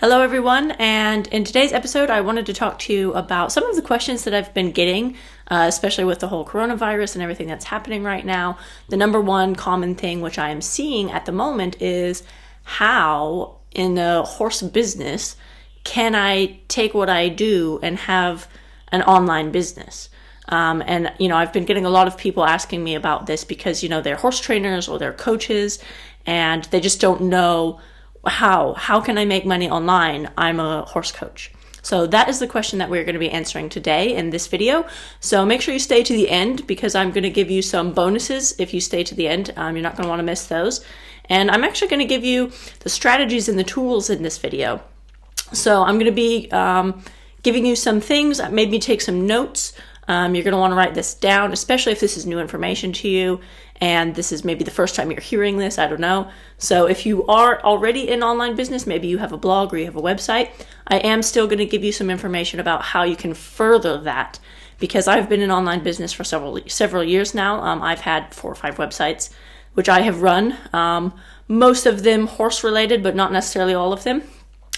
Hello everyone, and in today's episode I wanted to talk to you about some of the questions that I've been getting, especially with the whole coronavirus and everything that's happening right now. The number one common thing which I am seeing at the moment is how in the horse business can I take what I do and have an online business? I've been getting a lot of people asking me about this because, they're horse trainers or they're coaches and they just don't know how can I make money online? I'm a horse coach. So that is the question that we're going to be answering today in this video. So make sure you stay to the end because I'm going to give you some bonuses if you stay to the end. You're not going to want to miss those. And I'm actually going to give you the strategies and the tools in this video. So I'm going to be giving you some things. Maybe take some notes. You're going to want to write this down, especially if this is new information to you and this is maybe the first time you're hearing this, I don't know. So if you are already in online business, maybe you have a blog or you have a website, I am still going to give you some information about how you can further that because I've been in online business for several years now. I've had 4 or 5 websites which I have run, most of them horse related, but not necessarily all of them.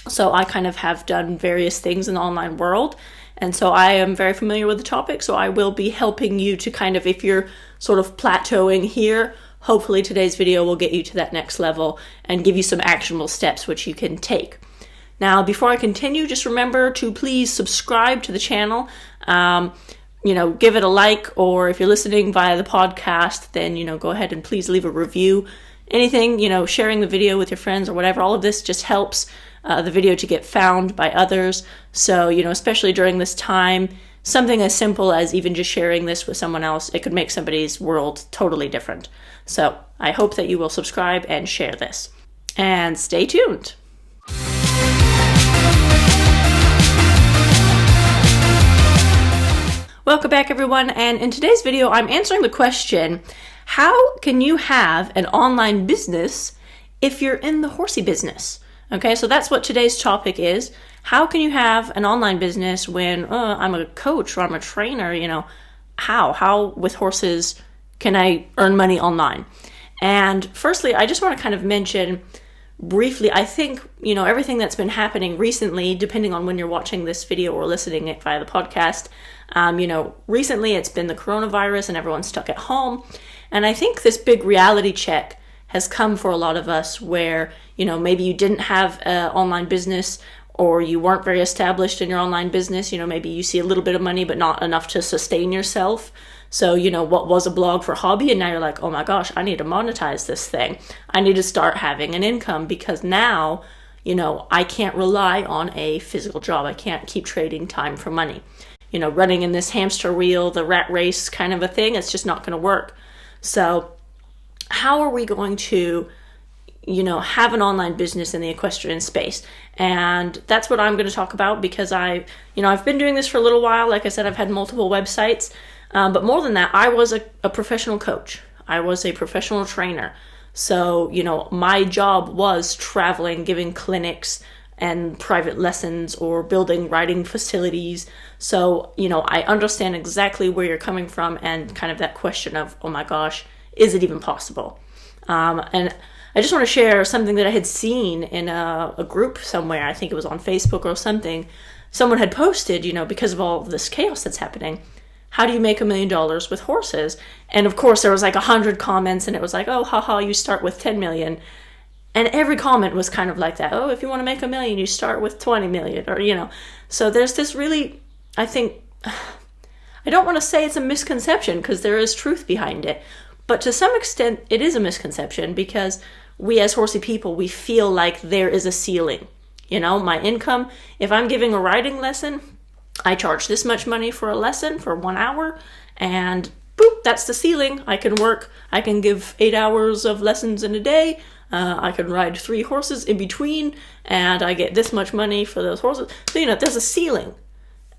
So I kind of have done various things in the online world. And so I am very familiar with the topic, so I will be helping you to kind of, if you're sort of plateauing here, hopefully today's video will get you to that next level and give you some actionable steps which you can take. Now, before I continue, just remember to please subscribe to the channel. Give it a like, or if you're listening via the podcast, then, go ahead and please leave a review. Anything, sharing the video with your friends or whatever, all of this just helps the video to get found by others. So, especially during this time, something as simple as even just sharing this with someone else, it could make somebody's world totally different. So I hope that you will subscribe and share this. And stay tuned. Welcome back, everyone. And in today's video, I'm answering the question, how can you have an online business if you're in the horsey business? Okay, so that's what today's topic is. How can you have an online business when I'm a coach or I'm a trainer? How with horses can I earn money online? And firstly, I just want to kind of mention briefly, I think, everything that's been happening recently, depending on when you're watching this video or listening it via the podcast, recently it's been the coronavirus and everyone's stuck at home. And I think this big reality check has come for a lot of us where, maybe you didn't have an online business or you weren't very established in your online business. Maybe you see a little bit of money, but not enough to sustain yourself. So, what was a blog for hobby? And now you're like, oh my gosh, I need to monetize this thing. I need to start having an income because now, I can't rely on a physical job. I can't keep trading time for money. Running in this hamster wheel, the rat race kind of a thing, it's just not going to work. So how are we going to, have an online business in the equestrian space? And that's what I'm going to talk about because I've been doing this for a little while. Like I said, I've had multiple websites, but more than that, I was a professional coach. I was a professional trainer. So, my job was traveling, giving clinics and private lessons or building riding facilities. So, I understand exactly where you're coming from and kind of that question of, oh my gosh, is it even possible? And I just want to share something that I had seen in a group somewhere. I think it was on Facebook or something. Someone had posted, because of all of this chaos that's happening, how do you make $1 million with horses? And of course, there was like 100 comments and it was like, oh, haha, you start with 10 million. And every comment was kind of like that. Oh, if you want to make $1 million, you start with 20 million or, So there's this really, I think, I don't want to say it's a misconception because there is truth behind it. But to some extent, it is a misconception because we as horsey people, we feel like there is a ceiling. My income, if I'm giving a riding lesson, I charge this much money for a lesson for 1 hour and boop, that's the ceiling. I can give 8 hours of lessons in a day. I can ride 3 horses in between and I get this much money for those horses. So, there's a ceiling.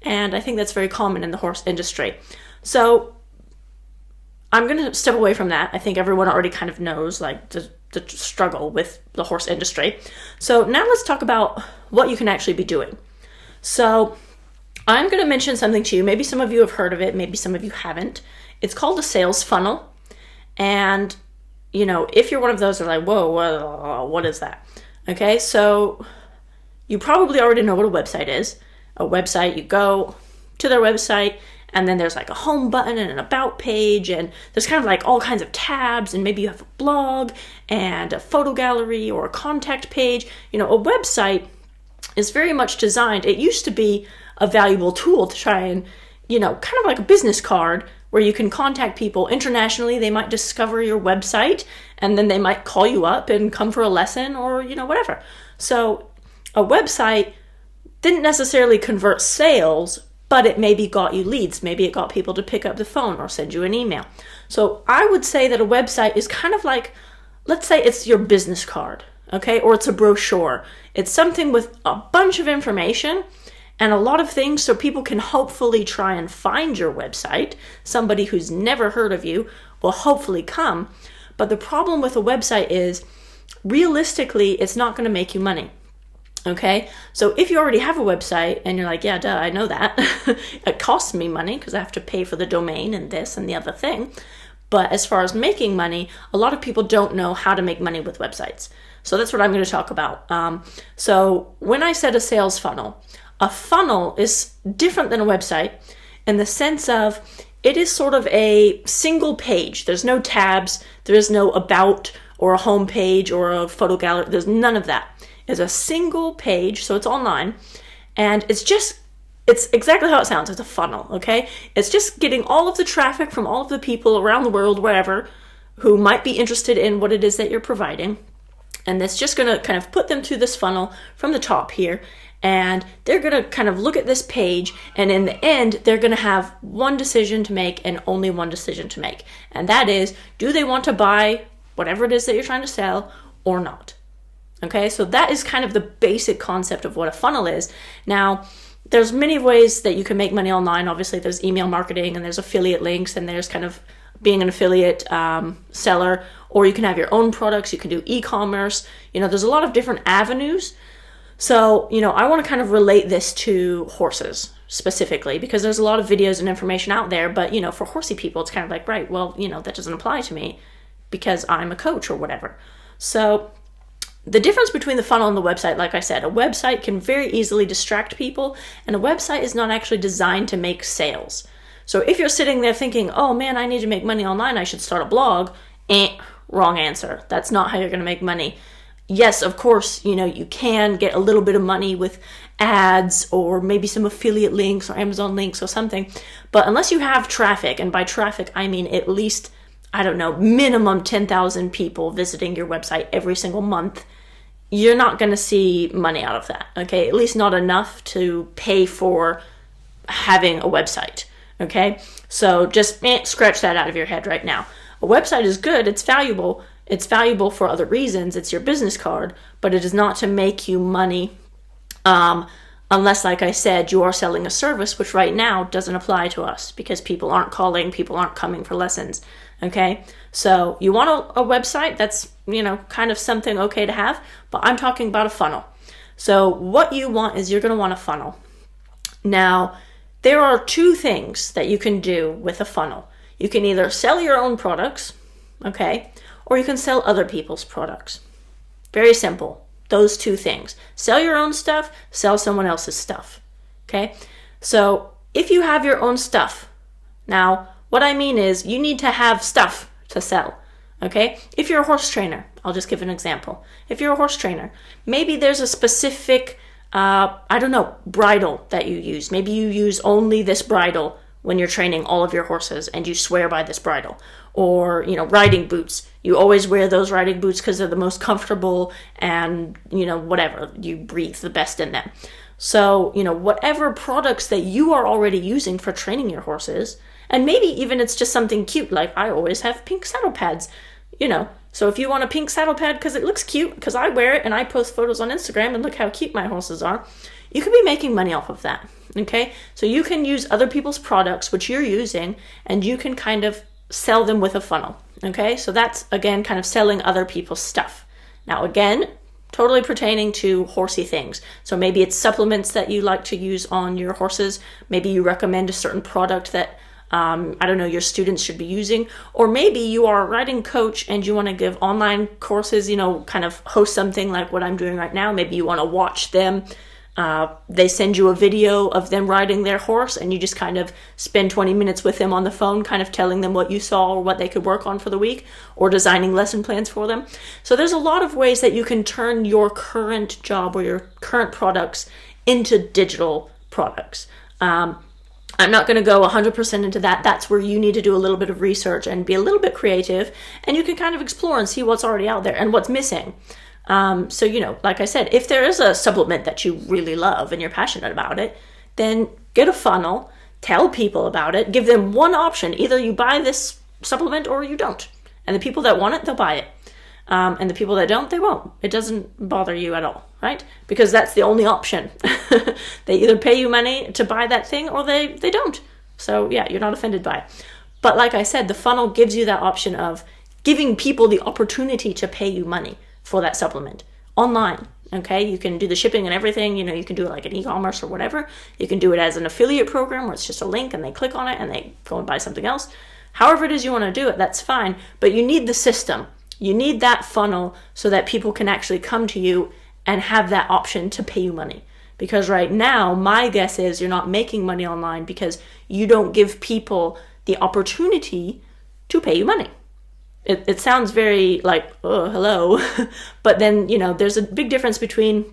And I think that's very common in the horse industry. So I'm going to step away from that. I think everyone already kind of knows like the struggle with the horse industry. So now let's talk about what you can actually be doing. So I'm going to mention something to you. Maybe some of you have heard of it. Maybe some of you haven't. It's called a sales funnel. And, if you're one of those that are like, whoa, what is that? Okay, so you probably already know what a website is. A website, you go to their website, and then there's like a home button and an about page, and there's kind of like all kinds of tabs, and maybe you have a blog and a photo gallery or a contact page. A website is very much designed. It used to be a valuable tool to try and, kind of like a business card where you can contact people internationally. They might discover your website and then they might call you up and come for a lesson or, whatever. So a website didn't necessarily convert sales, but it maybe got you leads. Maybe it got people to pick up the phone or send you an email. So I would say that a website is kind of like, let's say it's your business card, okay? Or it's a brochure. It's something with a bunch of information and a lot of things so people can hopefully try and find your website. Somebody who's never heard of you will hopefully come. But the problem with a website is, realistically, it's not going to make you money. Okay, so if you already have a website and you're like, yeah, duh, I know that. It costs me money because I have to pay for the domain and this and the other thing. But as far as making money, a lot of people don't know how to make money with websites. So that's what I'm going to talk about. So when I said a sales funnel, a funnel is different than a website in the sense of it is sort of a single page. There's no tabs. There is no about or a home page or a photo gallery. There's none of that. It's a single page, so it's online, and it's exactly how it sounds. It's a funnel, okay? It's just getting all of the traffic from all of the people around the world, wherever, who might be interested in what it is that you're providing, and it's just going to kind of put them through this funnel from the top here, and they're going to kind of look at this page, and in the end, they're going to have one decision to make and only one decision to make, and that is, do they want to buy whatever it is that you're trying to sell or not? Okay, so that is kind of the basic concept of what a funnel is. Now, there's many ways that you can make money online. Obviously, there's email marketing and there's affiliate links and there's kind of being an affiliate seller, or you can have your own products. You can do e-commerce. There's a lot of different avenues. So, I want to kind of relate this to horses specifically because there's a lot of videos and information out there. But, for horsey people, it's kind of like, right, well, that doesn't apply to me because I'm a coach or whatever. So the difference between the funnel and the website, like I said, a website can very easily distract people, and a website is not actually designed to make sales. So if you're sitting there thinking, oh man, I need to make money online, I should start a blog, wrong answer. That's not how you're going to make money. Yes, of course, you can get a little bit of money with ads or maybe some affiliate links or Amazon links or something, but unless you have traffic, and by traffic, I mean at least, minimum 10,000 people visiting your website every single month, you're not going to see money out of that, okay? At least not enough to pay for having a website, okay? So just scratch that out of your head right now. A website is good. It's valuable. It's valuable for other reasons. It's your business card, but it is not to make you money unless, like I said, you are selling a service, which right now doesn't apply to us because people aren't calling, people aren't coming for lessons, okay? So you want a website, that's, kind of something okay to have, but I'm talking about a funnel. So what you want is you're going to want a funnel. Now, there are two things that you can do with a funnel. You can either sell your own products, okay, or you can sell other people's products. Very simple. Those two things. Sell your own stuff, sell someone else's stuff, okay? So if you have your own stuff, now what I mean is you need to have stuff to sell, okay? If you're a horse trainer, I'll just give an example. If you're a horse trainer, maybe there's a specific, bridle that you use. Maybe you use only this bridle when you're training all of your horses and you swear by this bridle. Or, riding boots. You always wear those riding boots because they're the most comfortable and, whatever, you breathe the best in them. So, whatever products that you are already using for training your horses, and maybe even it's just something cute, like I always have pink saddle pads, So if you want a pink saddle pad because it looks cute, because I wear it and I post photos on Instagram and look how cute my horses are, you could be making money off of that, okay? So you can use other people's products, which you're using, and you can kind of sell them with a funnel, okay? So that's, again, kind of selling other people's stuff. Now, again, totally pertaining to horsey things. So maybe it's supplements that you like to use on your horses. Maybe you recommend a certain product that I don't know, your students should be using. Or maybe you are a writing coach and you want to give online courses, kind of host something like what I'm doing right now. Maybe you want to watch them. They send you a video of them riding their horse and you just kind of spend 20 minutes with them on the phone, kind of telling them what you saw or what they could work on for the week, or designing lesson plans for them. So there's a lot of ways that you can turn your current job or your current products into digital products. I'm not going to go 100% into that. That's where you need to do a little bit of research and be a little bit creative, and you can kind of explore and see what's already out there and what's missing. So, like I said, if there is a supplement that you really love and you're passionate about it, then get a funnel, tell people about it, give them one option. Either you buy this supplement or you don't. And the people that want it, they'll buy it. And the people that don't, they won't. It doesn't bother you at all, right? Because that's the only option. They either pay you money to buy that thing or they don't. So yeah, you're not offended by it. But like I said, the funnel gives you that option of giving people the opportunity to pay you money for that supplement online. Okay, you can do the shipping and everything. You can do it like an e-commerce or whatever. You can do it as an affiliate program where it's just a link and they click on it and they go and buy something else. However it is you want to do it, that's fine. But you need the system. You need that funnel so that people can actually come to you and have that option to pay you money. Because right now, my guess is you're not making money online because you don't give people the opportunity to pay you money. It sounds very like, oh, hello. But then, there's a big difference between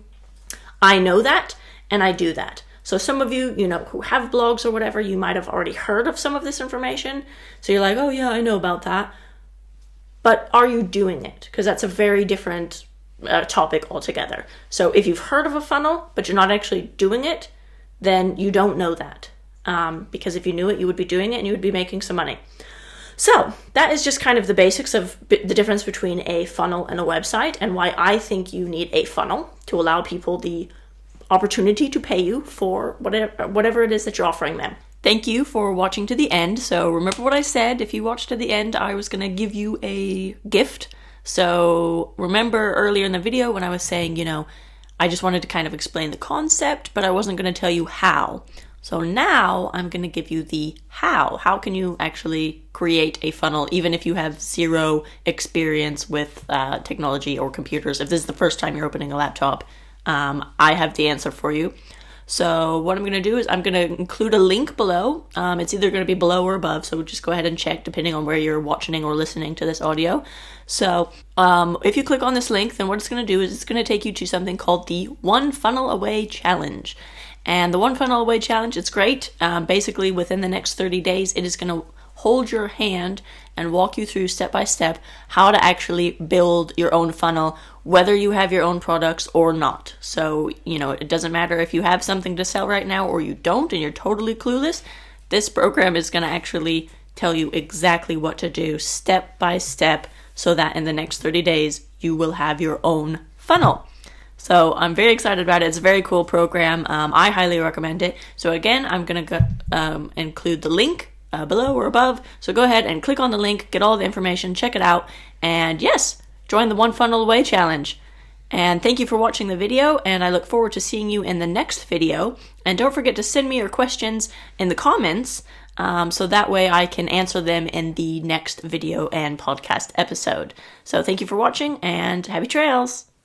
I know that and I do that. So some of you, who have blogs or whatever, you might have already heard of some of this information. So you're like, oh yeah, I know about that. But are you doing it? Because that's a very different topic altogether. So if you've heard of a funnel, but you're not actually doing it, then you don't know that. Because if you knew it, you would be doing it and you would be making some money. So that is just kind of the basics of the difference between a funnel and a website, and why I think you need a funnel to allow people the opportunity to pay you for whatever it is that you're offering them. Thank you for watching to the end. So remember what I said, if you watched to the end, I was going to give you a gift. So remember earlier in the video when I was saying, I just wanted to kind of explain the concept, but I wasn't going to tell you how. So now I'm going to give you the how. How can you actually create a funnel, even if you have zero experience with technology or computers? If this is the first time you're opening a laptop, I have the answer for you. So what I'm going to do is I'm going to include a link below. It's either going to be below or above, so just go ahead and check depending on where you're watching or listening to this audio. So if you click on this link, then what it's going to do is it's going to take you to something called the One Funnel Away Challenge. And the One Funnel Away Challenge, it's great. Basically, within the next 30 days, it is going to hold your hand and walk you through step by step how to actually build your own funnel, whether you have your own products or not. So, it doesn't matter if you have something to sell right now or you don't and you're totally clueless. This program is going to actually tell you exactly what to do step by step so that in the next 30 days, you will have your own funnel. So I'm very excited about it. It's a very cool program. I highly recommend it. So again, I'm going to include the link below or above. So go ahead and click on the link, get all the information, check it out, and yes, join the One Funnel Away Challenge. And thank you for watching the video, and I look forward to seeing you in the next video. And don't forget to send me your questions in the comments, so that way I can answer them in the next video and podcast episode. So thank you for watching, and happy trails!